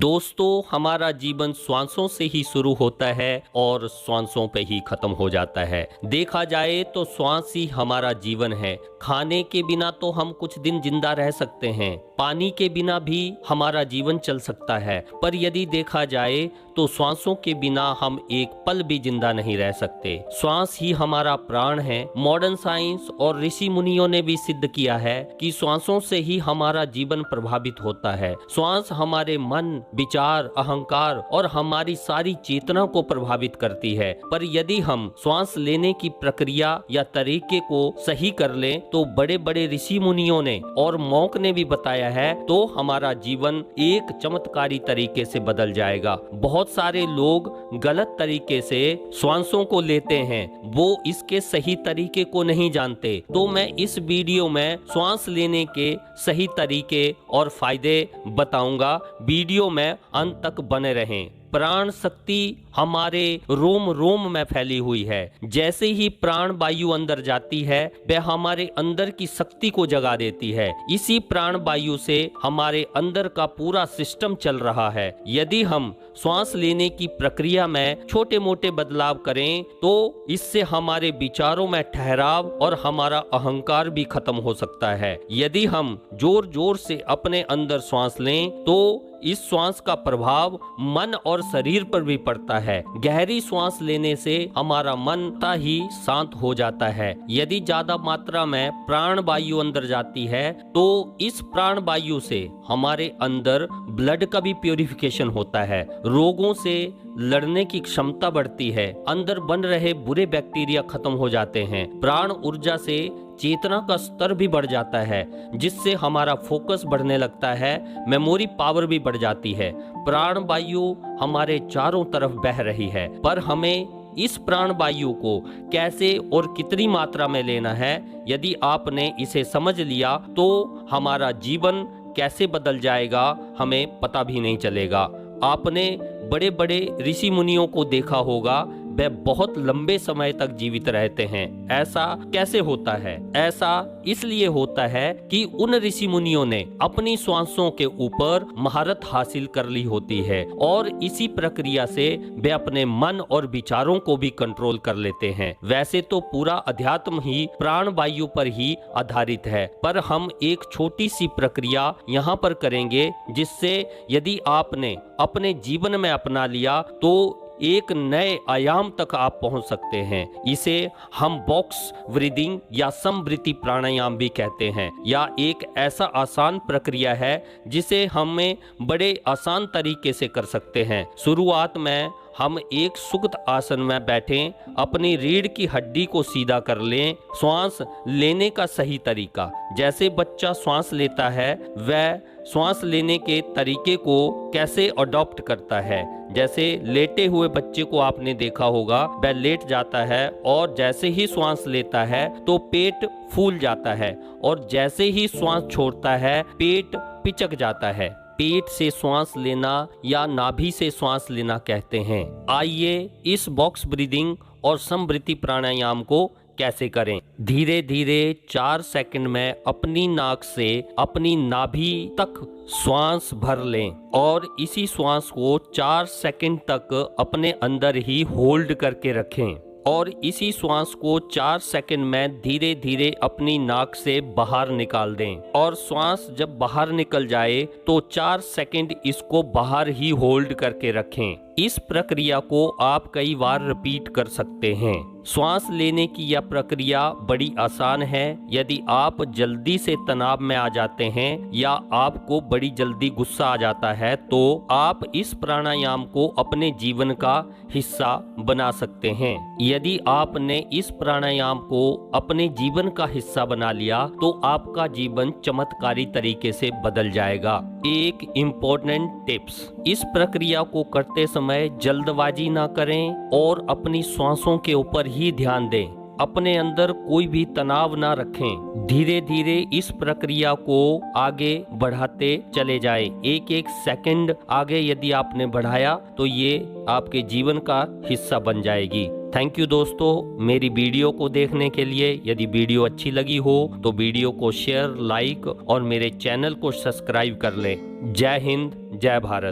दोस्तों, हमारा जीवन श्वासों से ही शुरू होता है और श्वासों पे ही खत्म हो जाता है। देखा जाए तो श्वास ही हमारा जीवन है। खाने के बिना तो हम कुछ दिन जिंदा रह सकते हैं, पानी के बिना भी हमारा जीवन चल सकता है, पर यदि देखा जाए तो श्वासों के बिना हम एक पल भी जिंदा नहीं रह सकते। श्वास ही हमारा प्राण है। मॉडर्न साइंस और ऋषि मुनियों ने भी सिद्ध किया है कि श्वासों से ही हमारा जीवन प्रभावित होता है। श्वास हमारे मन, विचार, अहंकार और हमारी सारी चेतना को प्रभावित करती है। पर यदि हम श्वास लेने की प्रक्रिया या तरीके को सही कर लें तो बड़े बड़े ऋषि मुनियों ने और मॉन्क ने भी बताया है तो हमारा जीवन एक चमत्कारी तरीके से बदल जाएगा। बहुत सारे लोग गलत तरीके से श्वासों को लेते हैं, वो इसके सही तरीके को नहीं जानते। तो मैं इस वीडियो में श्वास लेने के सही तरीके और फायदे बताऊंगा। वीडियो में अंत तक बने रहें। प्राण शक्ति हमारे रोम रोम में फैली हुई है। जैसे ही प्राण वायु अंदर जाती है वह हमारे अंदर की शक्ति को जगा देती है। इसी प्राण वायु से हमारे अंदर का पूरा सिस्टम चल रहा है। यदि हम श्वास लेने की प्रक्रिया में छोटे मोटे बदलाव करें तो इससे हमारे विचारों में ठहराव और हमारा अहंकार भी खत्म हो सकता है। यदि हम जोर जोर से अपने अंदर श्वास लें तो इस श्वास का प्रभाव मन और शरीर पर भी पड़ता है। गहरी श्वास लेने से हमारा मन ही शांत हो जाता है। यदि ज्यादा मात्रा में प्राण वायु अंदर जाती है तो इस प्राण वायु से हमारे अंदर ब्लड का भी प्यूरिफिकेशन होता है, रोगों से लड़ने की क्षमता बढ़ती है, अंदर बन रहे बुरे बैक्टीरिया खत्म हो जाते हैं। प्राण ऊर्जा से चेतना का स्तर भी बढ़ जाता है, जिससे हमारा फोकस बढ़ने लगता है, मेमोरी पावर भी बढ़ जाती है। प्राण वायु हमारे चारों तरफ बह रही है, पर हमें इस प्राण वायु को कैसे और कितनी मात्रा में लेना है, यदि आपने इसे समझ लिया तो हमारा जीवन कैसे बदल जाएगा हमें पता भी नहीं चलेगा। आपने बड़े बड़े ऋषि मुनियों को देखा होगा, वे बहुत लंबे समय तक जीवित रहते हैं। ऐसा कैसे होता है? ऐसा इसलिए होता है कि उन ऋषि मुनियों ने अपनी श्वासों के ऊपर महारत हासिल कर ली होती है और इसी प्रक्रिया से वे अपने मन और विचारों को भी कंट्रोल कर लेते हैं। वैसे तो पूरा अध्यात्म ही प्राण वायु पर ही आधारित है, पर हम एक छोटी सी प्रक्रिया यहाँ पर करेंगे जिससे यदि आपने अपने जीवन में अपना लिया तो एक नए आयाम तक आप पहुंच सकते हैं। इसे हम बॉक्स ब्रीदिंग या समवृत्ति प्राणायाम भी कहते हैं, या एक ऐसा आसान प्रक्रिया है जिसे हमें बड़े आसान तरीके से कर सकते हैं। शुरुआत में हम एक सुक्त आसन में बैठें, अपनी रीढ़ की हड्डी को सीधा कर लें। श्वास लेने का सही तरीका, जैसे बच्चा श्वास लेता है वह श्वास लेने के तरीके को कैसे अडॉप्ट करता है। जैसे लेटे हुए बच्चे को आपने देखा होगा, वह लेट जाता है और जैसे ही श्वास लेता है तो पेट फूल जाता है और जैसे ही श्वास छोड़ता है पेट पिचक जाता है। पेट से श्वास लेना या नाभि से श्वास लेना कहते हैं। आइए इस बॉक्स ब्रीदिंग और समवृत्ति प्राणायाम को कैसे करें। धीरे धीरे 4 सेकंड में अपनी नाक से अपनी नाभि तक श्वास भर लें और इसी श्वास को 4 सेकंड तक अपने अंदर ही होल्ड करके रखें और इसी श्वास को 4 सेकंड में धीरे धीरे अपनी नाक से बाहर निकाल दें और श्वास जब बाहर निकल जाए तो 4 सेकंड इसको बाहर ही होल्ड करके रखें। इस प्रक्रिया को आप कई बार रिपीट कर सकते हैं। श्वास लेने की यह प्रक्रिया बड़ी आसान है। यदि आप जल्दी से तनाव में आ जाते हैं या आपको बड़ी जल्दी गुस्सा आ जाता है तो आप इस प्राणायाम को अपने जीवन का हिस्सा बना सकते हैं। यदि आपने इस प्राणायाम को अपने जीवन का हिस्सा बना लिया तो आपका जीवन चमत्कारी तरीके से बदल जाएगा। एक इम्पोर्टेंट टिप्स, इस प्रक्रिया को करते समय जल्दबाजी ना करें और अपनी श्वासों के ऊपर ही ध्यान दें। अपने अंदर कोई भी तनाव ना रखें। धीरे धीरे इस प्रक्रिया को आगे बढ़ाते चले जाएं। एक एक सेकंड आगे यदि आपने बढ़ाया तो ये आपके जीवन का हिस्सा बन जाएगी। थैंक यू दोस्तों, मेरी वीडियो को देखने के लिए। यदि वीडियो अच्छी लगी हो तो वीडियो को शेयर, लाइक और मेरे चैनल को सब्सक्राइब कर लें। जय हिंद, जय भारत।